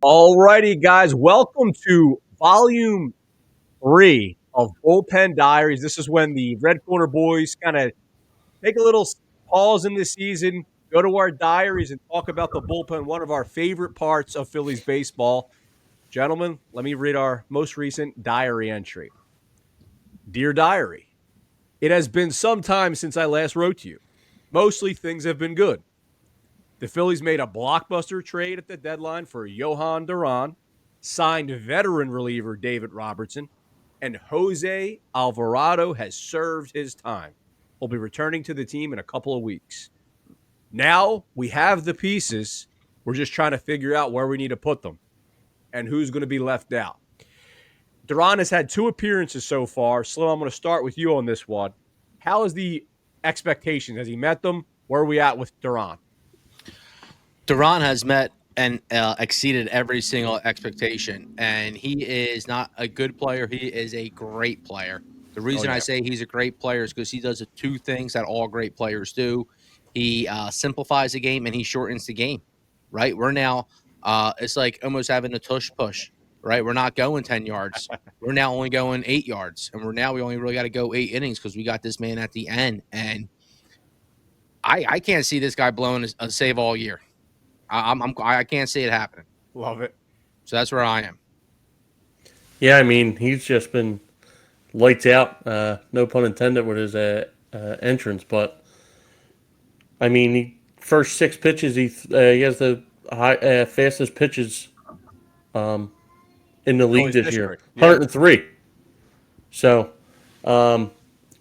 All righty, guys. Welcome to Volume 3 of Bullpen Diaries. This is when the Red Corner boys kind of take a little pause in the season, go to our diaries, and talk about the bullpen, one of our favorite parts of Phillies baseball. Gentlemen, let me read our most recent diary entry. Dear Diary, it has been some time since I last wrote to you. Mostly things have been good. The Phillies made a blockbuster trade at the deadline for Jhoan Duran, signed veteran reliever David Robertson, and Jose Alvarado has served his time. He'll be returning to the team in a couple of weeks. Now we have the pieces. We're just trying to figure out where we need to put them and who's going to be left out. Duran has had 2 appearances so far. Slim, I'm going to start with you on this one. How is the expectations? Has he met them? Where are we at with Duran? Duran has met and exceeded every single expectation, and he is not a good player. He is a great player. The reason I say he's a great player is because he does the 2 things that all great players do. He simplifies the game and he shortens the game, right? We're now, it's like almost having a tush push, right? We're not going 10 yards. We're now only going 8 yards, and we only really got to go 8 innings because we got this man at the end. And I can't see this guy blowing a save all year. I can't see it happening. Love it. So that's where I am. Yeah, I mean, he's just been lights out, no pun intended, with his entrance. But, I mean, first 6 pitches, he has the fastest pitches in the league this year, 103. So,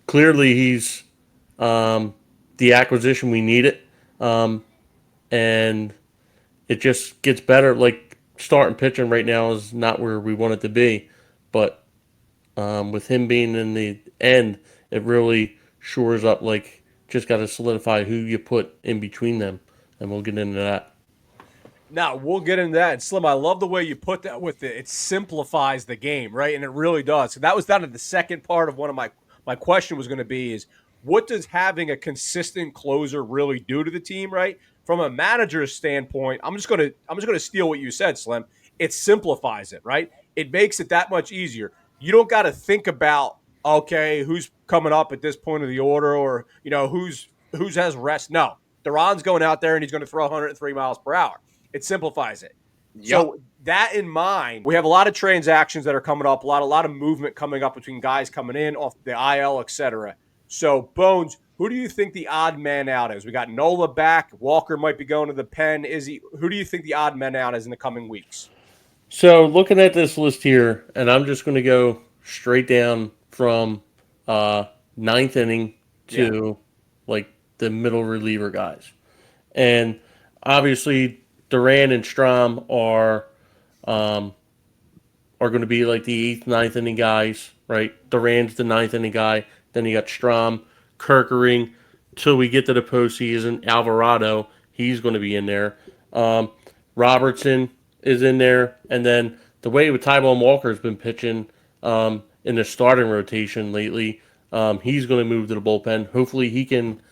clearly he's the acquisition we needed. And it just gets better. Like, starting pitching right now is not where we want it to be. But with him being in the end, it really shores up. Like, just got to solidify who you put in between them. And we'll get into that. Now, we'll get into that. And Slim, I love the way you put that with it. It simplifies the game, right? And it really does. So that was down to the second part of one of my question was going to be is what does having a consistent closer really do to the team, right? From a manager's standpoint, I'm just going to steal what you said, Slim. It simplifies it, right? It makes it that much easier. You don't got to think about, okay, who's coming up at this point of the order or, who's has rest. No. Duran's going out there and he's going to throw 103 miles per hour. It simplifies it. Yep. So that in mind, we have a lot of transactions that are coming up, a lot of movement coming up between guys coming in off the IL, etc. So, Bones, who do you think the odd man out is? We got Nola back. Walker might be going to the pen. Who do you think the odd man out is in the coming weeks? So, looking at this list here, and I'm just going to go straight down from ninth inning to like the middle reliever guys. And obviously, Duran and Strom are going to be like the 8th, 9th inning guys, right? Duran's the 9th inning guy. Then you got Strom, Kirkering, till we get to the postseason. Alvarado, he's going to be in there. Robertson is in there. And then the way Taijuan Walker has been pitching in the starting rotation lately, he's going to move to the bullpen. Hopefully he can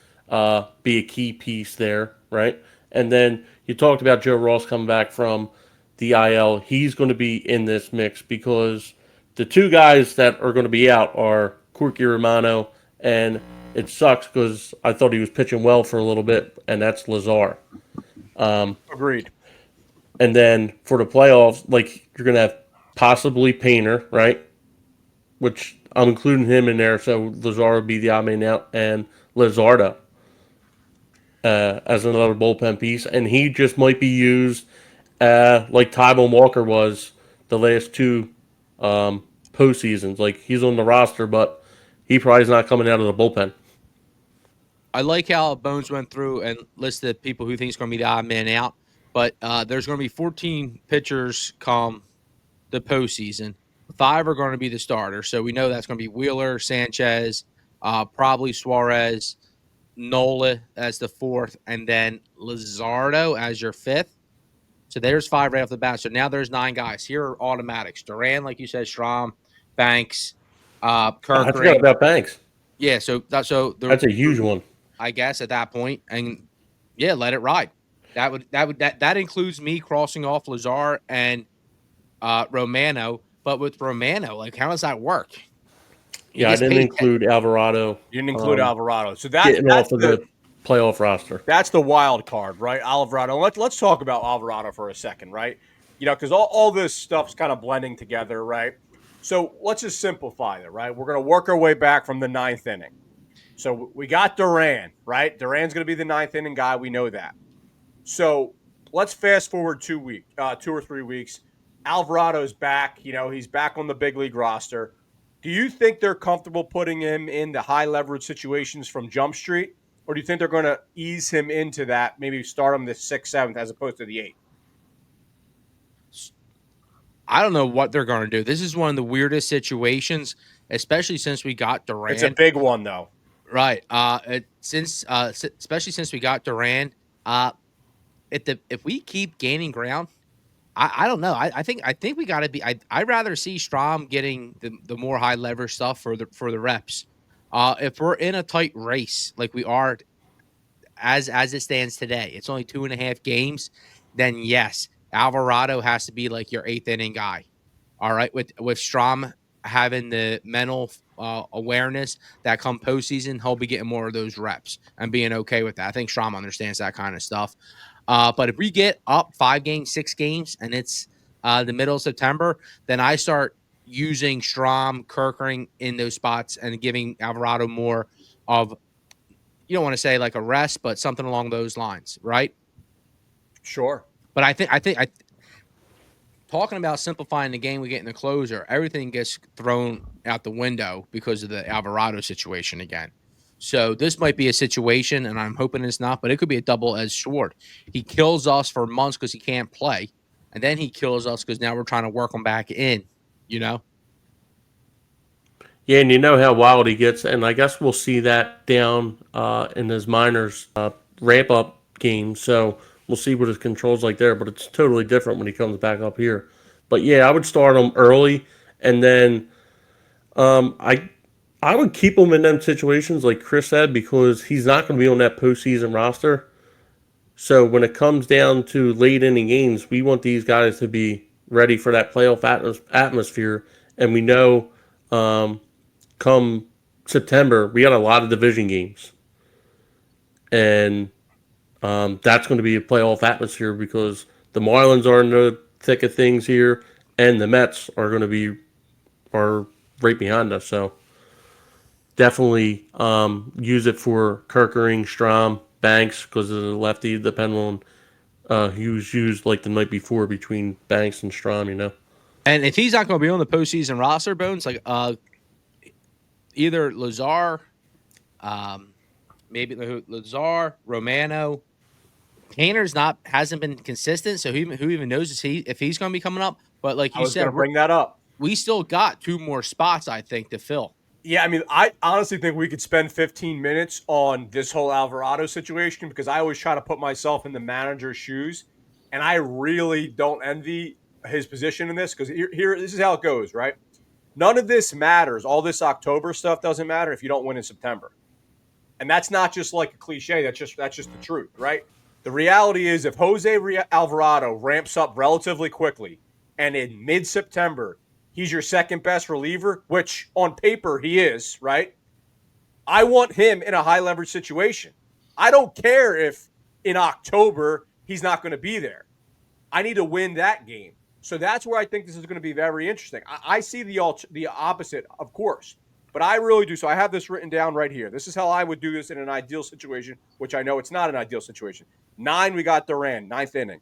be a key piece there, right? And then you talked about Joe Ross coming back from the IL. He's going to be in this mix because the 2 guys that are going to be out are Corky Romano, and it sucks because I thought he was pitching well for a little bit, and that's Lazar. Agreed. And then for the playoffs, like, you're going to have possibly Painter, right? Which I'm including him in there, so Lazar would be the odd man out, and Lizardo as another bullpen piece. And he just might be used like Taijuan Walker was the last 2 postseasons. Like, he's on the roster, but he probably is not coming out of the bullpen. I like how Bones went through and listed people who think he's going to be the odd man out. But there's going to be 14 pitchers come the postseason. 5 are going to be the starters. So we know that's going to be Wheeler, Sanchez, probably Suarez, Nola as the 4th, and then Lizardo as your 5th. So there's 5 right off the bat. So now there's 9 guys. Here are automatics. Duran, like you said, Strom, Banks, Kirk. I forgot about Banks. Yeah, that's a huge one. I guess at that point, and let it ride. That includes me crossing off Lazar and Romano. But with Romano, like, how does that work? He Yeah, I gets didn't paid. include Alvarado You didn't include Alvarado. So getting off of the playoff roster. that's the wild card, right? Alvarado. Let's talk about Alvarado for a second, right? Because all this stuff's kind of blending together, right? So let's just simplify it, right? We're going to work our way back from the ninth inning. So we got Duran, right? Duran's going to be the ninth inning guy. We know that. So let's fast forward 2 weeks, 2 or 3 weeks. Alvarado's back. He's back on the big league roster. Do you think they're comfortable putting him in the high leverage situations from Jump Street? Or do you think they're going to ease him into that, maybe start him the 6th, 7th, as opposed to the 8th? I don't know what they're going to do. This is one of the weirdest situations, especially since we got Duran. It's a big one, though. Right. Especially since we got Duran. If we keep gaining ground, I don't know. I think we got to be. I'd rather see Strom getting the more high leverage stuff for the reps. If we're in a tight race like we are as it stands today, it's only 2.5 games. Then yes, Alvarado has to be like your 8th inning guy. All right, with Strom having the mental awareness that come postseason, he'll be getting more of those reps and being okay with that. I think Strom understands that kind of stuff. But if we get up 5 games, 6 games, and it's the middle of September, then I start using Strom, Kerkering in those spots and giving Alvarado more of, you don't want to say like a rest, but something along those lines, right? Sure. But I think talking about simplifying the game, we get in the closer, everything gets thrown out the window because of the Alvarado situation again. So this might be a situation, and I'm hoping it's not, but it could be a double-edged sword. He kills us for months because he can't play, and then he kills us because now we're trying to work him back in, you know? Yeah, and you know how wild he gets, and I guess we'll see that down in his minors ramp-up game. So we'll see what his controls like there, but it's totally different when he comes back up here. But yeah, I would start him early, and then I would keep him in them situations like Chris said because he's not going to be on that postseason roster. So when it comes down to late inning games, we want these guys to be ready for that playoff atmosphere, and we know come September we got a lot of division games, and that's going to be a playoff atmosphere because the Marlins are in the thick of things here, and the Mets are going to be are right behind us. So definitely use it for Kerkering, Strom, Banks because of the lefty, depending on he was used like the night before between Banks and Strom, you know. And if he's not going to be on the postseason roster, Bones, like either Lazar, maybe Lazar, Romano, Tanner's hasn't been consistent, so who even knows if he's going to be coming up? But like I you was going said, to bring that up. we still got 2 more spots, I think, to fill. Yeah, I mean, I honestly think we could spend 15 minutes on this whole Alvarado situation because I always try to put myself in the manager's shoes, and I really don't envy his position in this because this is how it goes, right? None of this matters. All this October stuff doesn't matter if you don't win in September. And that's not just like a cliche. That's just the truth, right? The reality is if Alvarado ramps up relatively quickly and in mid-September he's your second best reliever, which on paper he is, right? I want him in a high leverage situation. I don't care if in October he's not going to be there. I need to win that game. So that's where I think this is going to be very interesting. I see the opposite, of course, but I really do. So I have this written down right here. This is how I would do this in an ideal situation, which I know it's not an ideal situation. 9, we got Duran, 9th inning.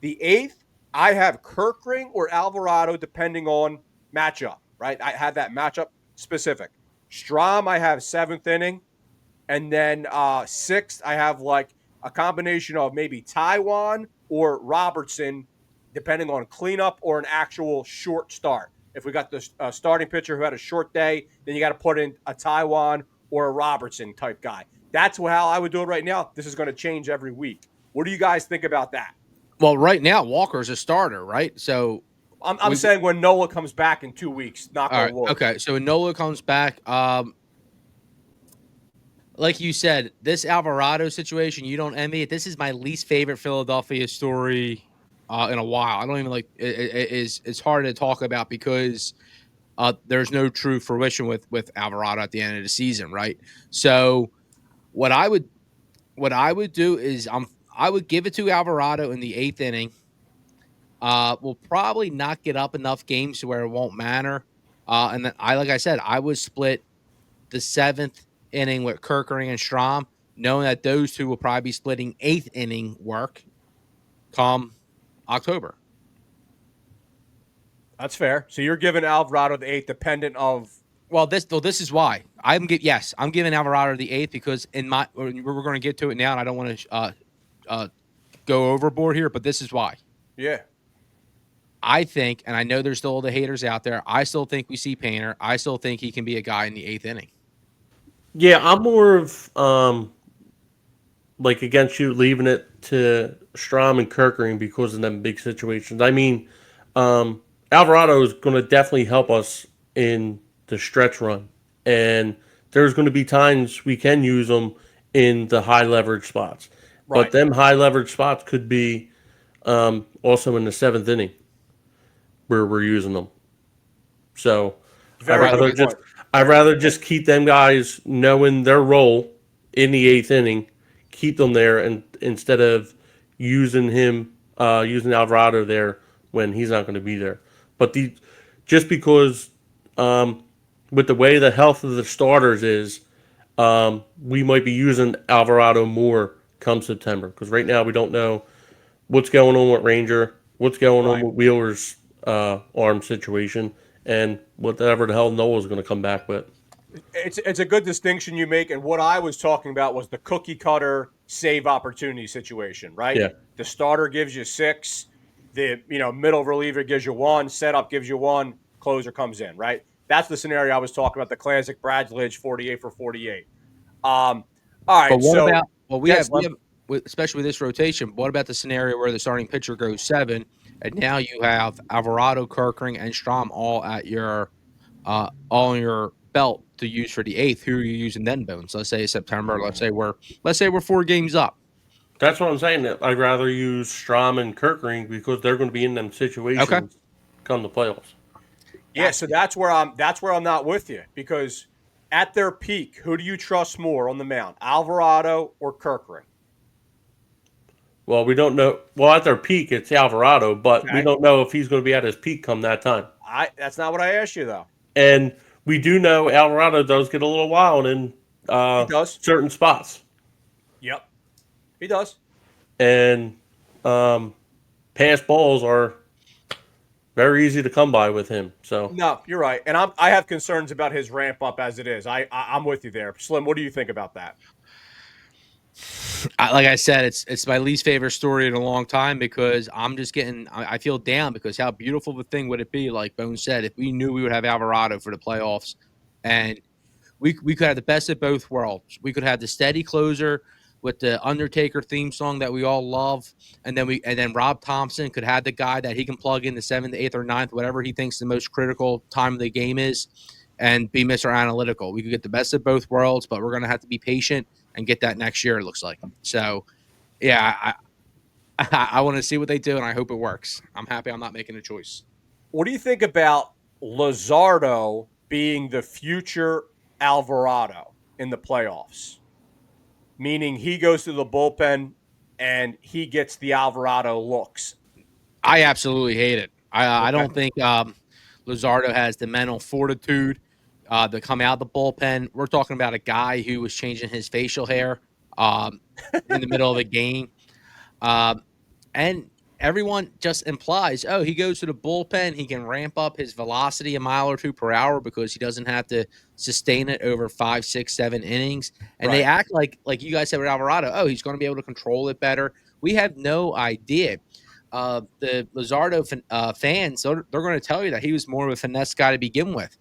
The 8th, I have Kerkering or Alvarado, depending on matchup, right? I have that matchup specific. Strom, I have 7th inning. And then 6th, I have like a combination of maybe Taiwan or Robertson, depending on cleanup or an actual short start. If we got the starting pitcher who had a short day, then you got to put in a Taiwan or a Robertson type guy. That's how I would do it right now. This is going to change every week. What do you guys think about that? Well, right now Walker's a starter, right? So I'm saying when Nola comes back in 2 weeks, knock on wood. Okay, so when Nola comes back, like you said, this Alvarado situation, you don't envy it. This is my least favorite Philadelphia story in a while. I don't even like it's hard to talk about because there's no true fruition with Alvarado at the end of the season, right? So what I would what I would do is I would give it to Alvarado in the eighth inning. We'll probably not get up enough games to where it won't matter. And then like I said, I would split the seventh inning with Kerkering and Strom, knowing that those two will probably be splitting eighth inning work come October. That's fair. So you're giving Alvarado the eighth, dependent of. Well, this is why I'm giving Alvarado the eighth because we're going to get to it now, and I don't want to go overboard here, but this is why. Yeah. I think, and I know there's still the haters out there. I still think we see Painter. I still think he can be a guy in the eighth inning. Yeah, I'm more of like against you leaving it to Strom and Kerkering because of them big situations. I mean, Alvarado is going to definitely help us in the stretch run, and there's going to be times we can use them in the high leverage spots. Right. But them high leverage spots could be also in the seventh inning where we're using them. So I'd rather just keep them guys knowing their role in the eighth inning, keep them there, and instead of using Alvarado there when he's not going to be there. But just because with the way the health of the starters is, we might be using Alvarado more come September because right now we don't know what's going on with Ranger, what's going on with Wheeler's arm situation, and whatever the hell Nola's going to come back with. It's a good distinction you make, and what I was talking about was the cookie cutter save opportunity situation, right? Yeah. The starter gives you 6, the middle reliever gives you 1, setup gives you 1, closer comes in, right? That's the scenario I was talking about, the classic Bradledge 48 for 48. All right, but what so about we have especially with this rotation? What about the scenario where the starting pitcher goes 7, and now you have Alvarado, Kerkering, and Strom all at your all on your belt to use for the eighth? Who are you using then, Bones? Let's say September. Let's say we're 4 games up. That's what I'm saying. I'd rather use Strom and Kerkering because they're going to be in them situations come the playoffs. Yeah, so that's where I'm not with you because at their peak, who do you trust more on the mound, Alvarado or Kerkering? Well, we don't know. Well, at their peak, it's Alvarado, but we don't know if he's going to be at his peak come that time. That's not what I asked you, though. And we do know Alvarado does get a little wild in certain spots. Yep, he does. And pass balls are very easy to come by with him. So no, you're right, and I have concerns about his ramp up as it is. I'm with you there, Slim. What do you think about that? Like I said, it's my least favorite story in a long time because I feel down because how beautiful of a thing would it be, like Bones said, if we knew we would have Alvarado for the playoffs and we could have the best of both worlds. We could have the steady closer with the Undertaker theme song that we all love, and then Rob Thompson could have the guy that he can plug in the 7th, 8th, or 9th, whatever he thinks the most critical time of the game is, and be Mr. Analytical. We could get the best of both worlds, but we're going to have to be patient and get that next year, it looks like. So, yeah, I want to see what they do, and I hope it works. I'm happy I'm not making a choice. What do you think about Luzardo being the future Alvarado in the playoffs? Meaning he goes to the bullpen and he gets the Alvarado looks. I absolutely hate it. I don't think Luzardo has the mental fortitude to come out of the bullpen. We're talking about a guy who was changing his facial hair in the middle of a game. And everyone just implies, oh, he goes to the bullpen, he can ramp up his velocity a mile or 2 per hour because he doesn't have to sustain it over 5, 6, 7 innings. And they act like you guys said with Alvarado, oh, he's going to be able to control it better. We have no idea. The Luzardo fans, they're going to tell you that he was more of a finesse guy to begin with.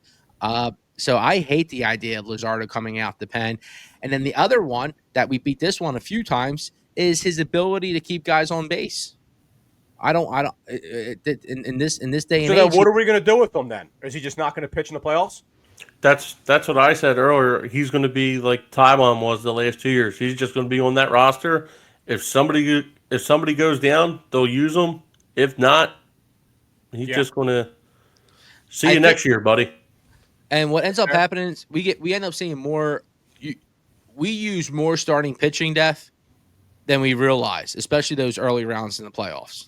So I hate the idea of Luzardo coming out the pen. And then the other one that we beat this one a few times is his ability to keep guys on base. I don't. In this day and age. So then, what are we going to do with him then? Is he just not going to pitch in the playoffs? That's what I said earlier. He's going to be like Taiwan was the last 2 years. He's just going to be on that roster. If somebody goes down, they'll use him. If not, he's Yeah. just going to see I you think, next year, buddy. and what ends up Fair. happening is we end up seeing more. We use more starting pitching depth than we realize, especially those early rounds in the playoffs.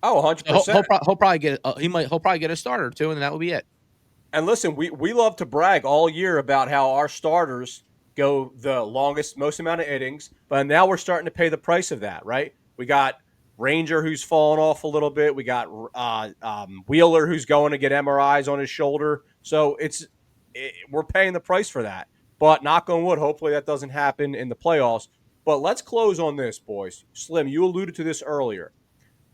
Oh, So he'll, 100%. he'll probably get he'll probably get a starter or two, and that will be it. And listen, we love to brag all year about how our starters go the longest, most amount of innings, but now we're starting to pay the price of that, right? We got Ranger who's fallen off a little bit. We got Wheeler who's going to get MRIs on his shoulder. So we're paying the price for that. But knock on wood, hopefully that doesn't happen in the playoffs. But let's close on this, boys. Slim, you alluded to this earlier.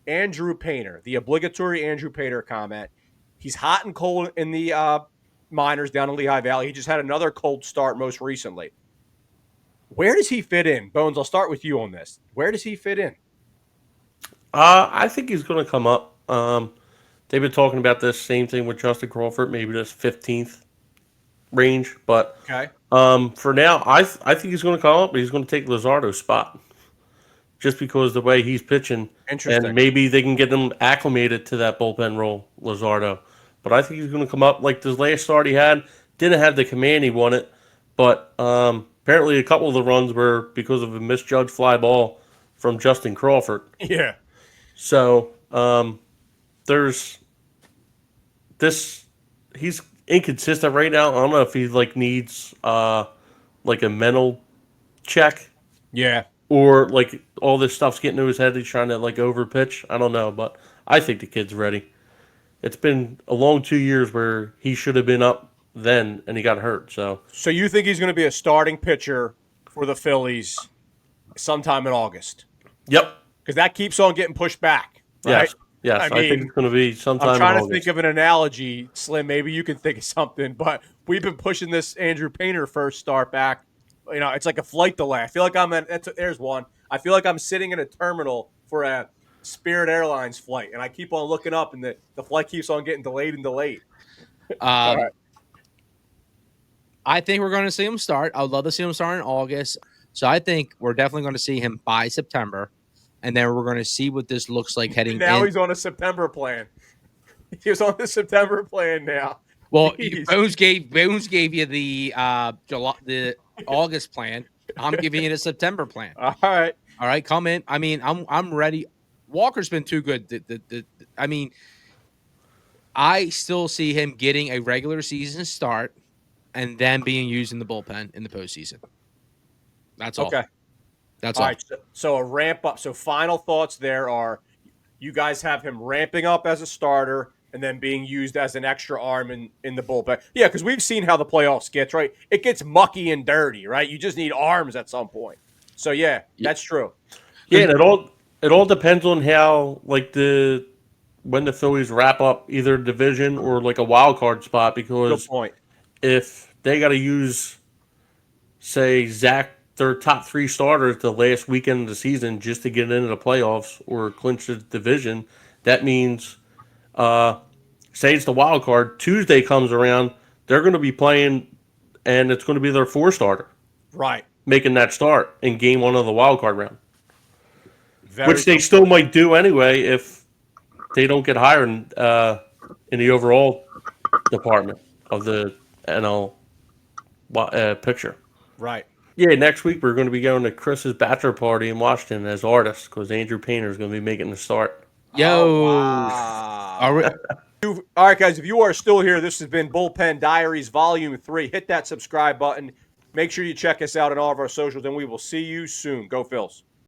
Andrew Painter, the obligatory Andrew Painter comment. He's hot and cold in the minors down in Lehigh Valley. He just had another cold start most recently. Where does he fit in? Bones, I'll start with you on this. Where does he fit in? I think he's going to come up. They've been talking about this same thing with Justin Crawford, maybe this 15th range. But Okay. for now, I think he's going to come up. But he's going to take Luzardo's spot just because the way he's pitching, Interesting. and maybe they can get him acclimated to that bullpen role, Luzardo. But I think he's going to come up like this last start he had. Didn't have the command he wanted, but apparently a couple of the runs were because of a misjudged fly ball from Justin Crawford. Yeah. So there's this. He's inconsistent right now. I don't know if he like needs like a mental check Yeah. or like all this stuff's getting to his head. He's trying to like over pitch. I don't know, but I think the kid's ready. It's been a long 2 years where he should have been up then and he got hurt. So So you think he's going to be a starting pitcher for the Phillies sometime in August? yep, Because that keeps on getting pushed back, right? yes, I I think mean, it's going to be sometime I'm trying in to August. think of an analogy, Slim. Maybe you can think of something, but we've been pushing this Andrew Painter first start back. You know, it's like a flight delay. I feel like there's one. I feel like I'm sitting in a terminal for a Spirit Airlines flight, and I keep on looking up, and the flight keeps on getting delayed and delayed. All right. I think we're going to see him start. I would love to see him start in August. So I think we're definitely going to see him by September, and then we're going to see what this looks like heading Now in. he's on a September plan. He was on the September plan now. Well, Jeez. Bones gave you the August plan. I'm giving you the September plan. All right. All right, come in. I mean, I'm ready. Walker's been too good. I mean, I still see him getting a regular season start and then being used in the bullpen in the postseason. That's all. Okay. That's All all. right. So a ramp up. So final thoughts there are you guys have him ramping up as a starter and then being used as an extra arm in the bullpen. Yeah, because we've seen how the playoffs gets, right? It gets mucky and dirty, right? You just need arms at some point. So yeah, that's true. Yeah, and it all depends on how like when the Phillies wrap up either division or like a wild card spot. Good Because point. if they got to use, say, their top three starters the last weekend of the season just to get into the playoffs or clinch the division, that means, say it's the wild card, Tuesday comes around, they're going to be playing, and it's going to be their four starter Right. making that start in game one of the wild card round, Very which they good still point. might do anyway if they don't get higher in the overall department of the NL picture. Right. Yeah, next week we're going to be going to Chris's bachelor party in Washington as artists because Andrew Painter is going to be making the start. Yo, Oh, wow. are we, All right, guys, if you are still here, this has been Bullpen Diaries Volume 3. Hit that subscribe button. Make sure you check us out on all of our socials, and we will see you soon. Go Phils.